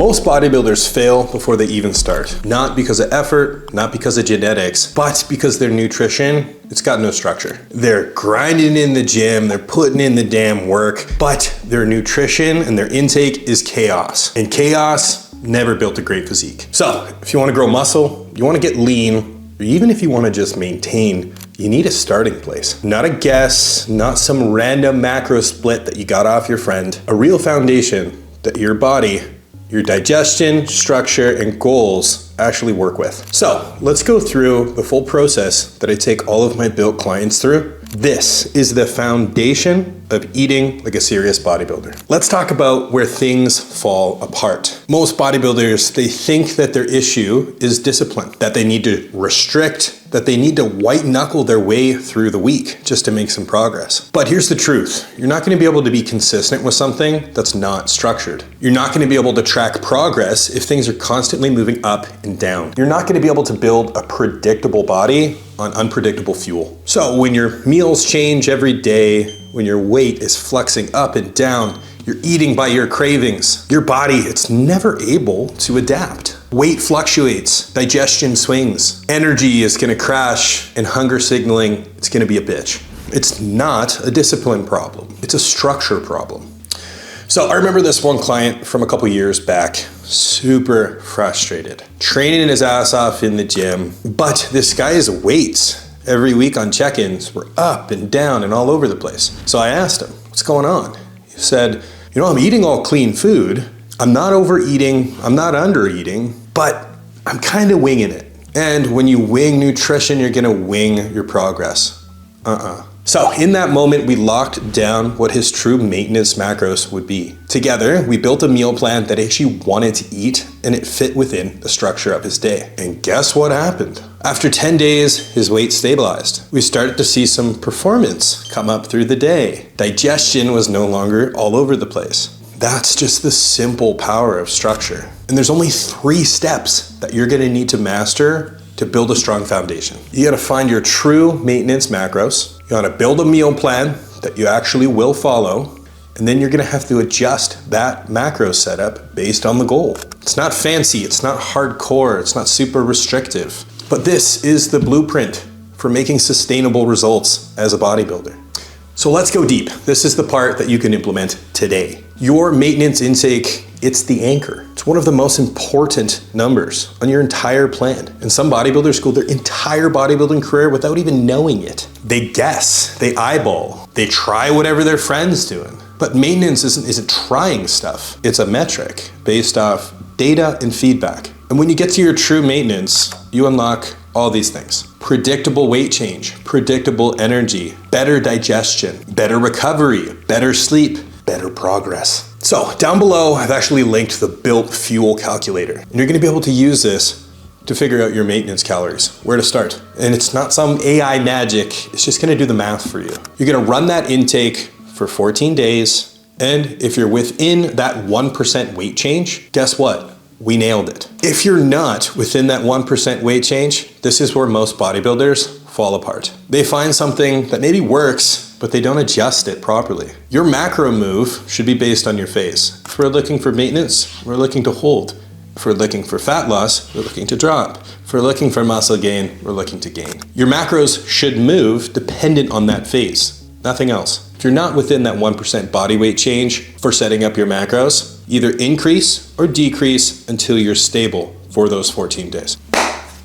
Most bodybuilders fail before they even start. Not because of effort, not because of genetics, but because their nutrition, it's got no structure. They're grinding in the gym, they're putting in the damn work, but their nutrition and their intake is chaos. And chaos never built a great physique. So if you want to grow muscle, you want to get lean, or even if you want to just maintain, you need a starting place. Not a guess, not some random macro split that you got off your friend. A real foundation that your body, your digestion, structure, and goals actually work with. So let's go through the full process that I take all of my built clients through. This is the foundation of eating like a serious bodybuilder. Let's talk about where things fall apart. Most bodybuilders, they think that their issue is discipline, that they need to restrict, that they need to white knuckle their way through the week just to make some progress. But here's the truth. You're not going to be able to be consistent with something that's not structured. You're not going to be able to track progress if things are constantly moving up and down. You're not going to be able to build a predictable body on unpredictable fuel. So when your meals change every day, when your weight is flexing up and down, you're eating by your cravings, your body, it's never able to adapt. Weight fluctuates, digestion swings, energy is gonna crash, and hunger signaling, it's gonna be a bitch. It's not a discipline problem, it's a structure problem. So I remember this one client from a couple years back, super frustrated, training his ass off in the gym, but this guy's weights every week on check-ins were up and down and all over the place. So I asked him, what's going on? He said, I'm eating all clean food. I'm not overeating, I'm not undereating, but I'm kind of winging it. And when you wing nutrition, you're gonna wing your progress. So in that moment, we locked down what his true maintenance macros would be. Together, we built a meal plan that he actually wanted to eat, and it fit within the structure of his day. And guess what happened? After 10 days, his weight stabilized. We started to see some performance come up through the day. Digestion was no longer all over the place. That's just the simple power of structure. And there's only 3 steps that you're gonna need to master to build a strong foundation. You gotta find your true maintenance macros. You wanna build a meal plan that you actually will follow. And then you're gonna have to adjust that macro setup based on the goal. It's not fancy, it's not hardcore, it's not super restrictive. But this is the blueprint for making sustainable results as a bodybuilder. So let's go deep. This is the part that you can implement today. Your maintenance intake, it's the anchor. It's one of the most important numbers on your entire plan. And some bodybuilders go their entire bodybuilding career without even knowing it. They guess, they eyeball, they try whatever their friend's doing. But maintenance isn't trying stuff. It's a metric based off data and feedback. And when you get to your true maintenance, you unlock all these things. Predictable weight change, predictable energy, better digestion, better recovery, better sleep, better progress. So down below, I've actually linked the Built Fuel calculator. And you're gonna be able to use this to figure out your maintenance calories, where to start. And it's not some AI magic, it's just gonna do the math for you. You're gonna run that intake for 14 days. And if you're within that 1% weight change, guess what? We nailed it. If you're not within that 1% weight change, this is where most bodybuilders fall apart. They find something that maybe works, but they don't adjust it properly. Your macro move should be based on your phase. If we're looking for maintenance, we're looking to hold. If we're looking for fat loss, we're looking to drop. If we're looking for muscle gain, we're looking to gain. Your macros should move dependent on that phase, nothing else. If you're not within that 1% body weight change for setting up your macros, either increase or decrease until you're stable for those 14 days.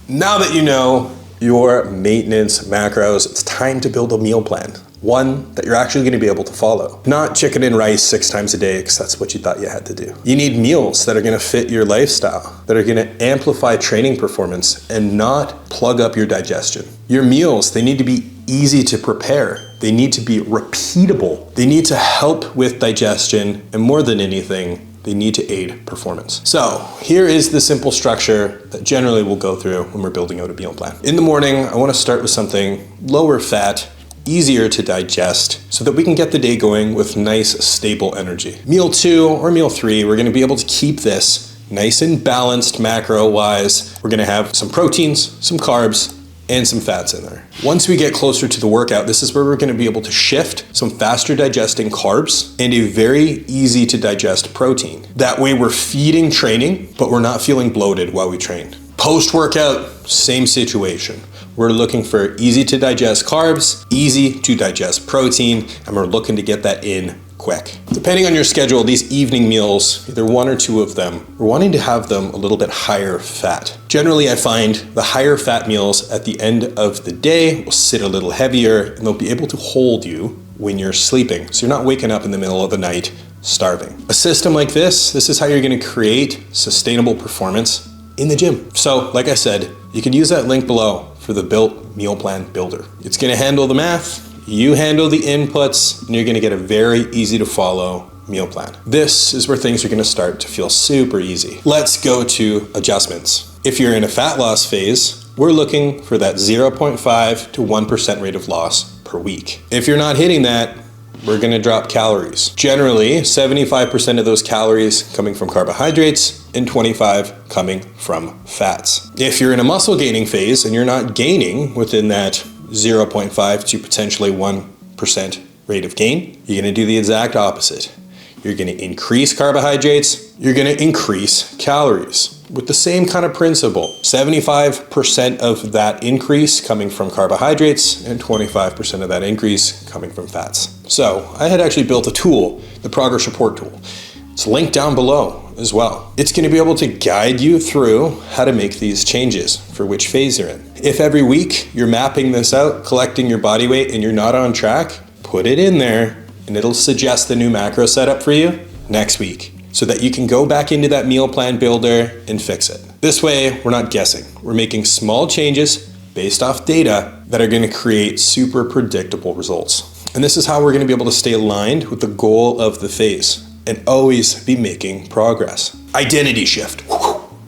Now that you know your maintenance macros, it's time to build a meal plan. One that you're actually gonna be able to follow. Not chicken and rice 6 times a day because that's what you thought you had to do. You need meals that are gonna fit your lifestyle, that are gonna amplify training performance and not plug up your digestion. Your meals, they need to be easy to prepare. They need to be repeatable. They need to help with digestion, and more than anything, they need to aid performance. So here is the simple structure that generally we'll go through when we're building out a meal plan. In the morning, I wanna start with something lower fat, easier to digest, so that we can get the day going with nice, stable energy. Meal 2 or meal 3, we're gonna be able to keep this nice and balanced macro-wise. We're gonna have some proteins, some carbs, and some fats in there. Once we get closer to the workout, this is where we're gonna be able to shift some faster digesting carbs and a very easy to digest protein. That way we're feeding training, but we're not feeling bloated while we train. Post-workout, same situation. We're looking for easy to digest carbs, easy to digest protein, and we're looking to get that in quick. Depending on your schedule, these evening meals, either one or two of them, we're wanting to have them a little bit higher fat. Generally, I find the higher fat meals at the end of the day will sit a little heavier and they'll be able to hold you when you're sleeping. So you're not waking up in the middle of the night starving. A system like this is how you're gonna create sustainable performance in the gym. So like I said, you can use that link below for the Built Meal Plan Builder. It's gonna handle the math, you handle the inputs, and you're gonna get a very easy to follow meal plan. This is where things are gonna start to feel super easy. Let's go to adjustments. If you're in a fat loss phase, we're looking for that 0.5 to 1% rate of loss per week. If you're not hitting that, we're gonna drop calories. Generally, 75% of those calories coming from carbohydrates and 25 coming from fats. If you're in a muscle gaining phase and you're not gaining within that 0.5 to potentially 1% rate of gain, you're gonna do the exact opposite. You're gonna increase carbohydrates, you're gonna increase calories with the same kind of principle. 75% of that increase coming from carbohydrates and 25% of that increase coming from fats. So I had actually built a tool, the progress report tool. It's linked down below as well. It's gonna be able to guide you through how to make these changes for which phase you're in. If every week you're mapping this out, collecting your body weight and you're not on track, put it in there and it'll suggest the new macro setup for you next week so that you can go back into that meal plan builder and fix it. This way, we're not guessing. We're making small changes based off data that are gonna create super predictable results. And this is how we're gonna be able to stay aligned with the goal of the phase and always be making progress. Identity shift.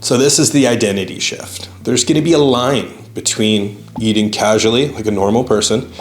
So this is the identity shift. There's gonna be a line between eating casually like a normal person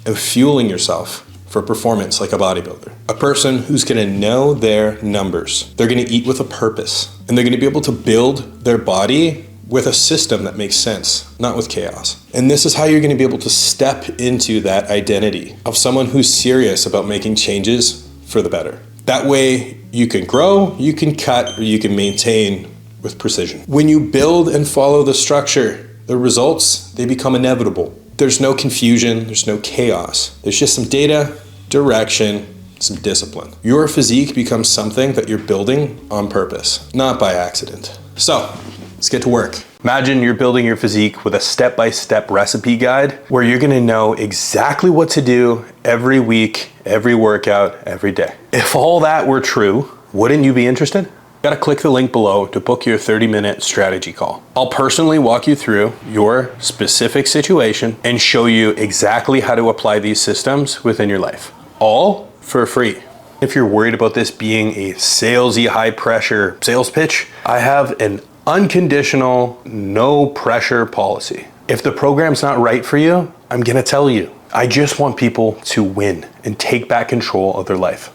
and fueling yourself for performance like a bodybuilder. A person who's gonna know their numbers. They're gonna eat with a purpose and they're gonna be able to build their body with a system that makes sense, not with chaos. And this is how you're gonna be able to step into that identity of someone who's serious about making changes for the better. That way you can grow, you can cut, or you can maintain with precision. When you build and follow the structure, the results, they become inevitable. There's no confusion, there's no chaos. There's just some data, direction, some discipline. Your physique becomes something that you're building on purpose, not by accident. So, let's get to work. Imagine you're building your physique with a step-by-step recipe guide where you're gonna know exactly what to do every week, every workout, every day. If all that were true, wouldn't you be interested? You gotta click the link below to book your 30-minute strategy call. I'll personally walk you through your specific situation and show you exactly how to apply these systems within your life, all for free. If you're worried about this being a salesy, high-pressure sales pitch, I have an unconditional, no pressure policy. If the program's not right for you, I'm gonna tell you. I just want people to win and take back control of their life.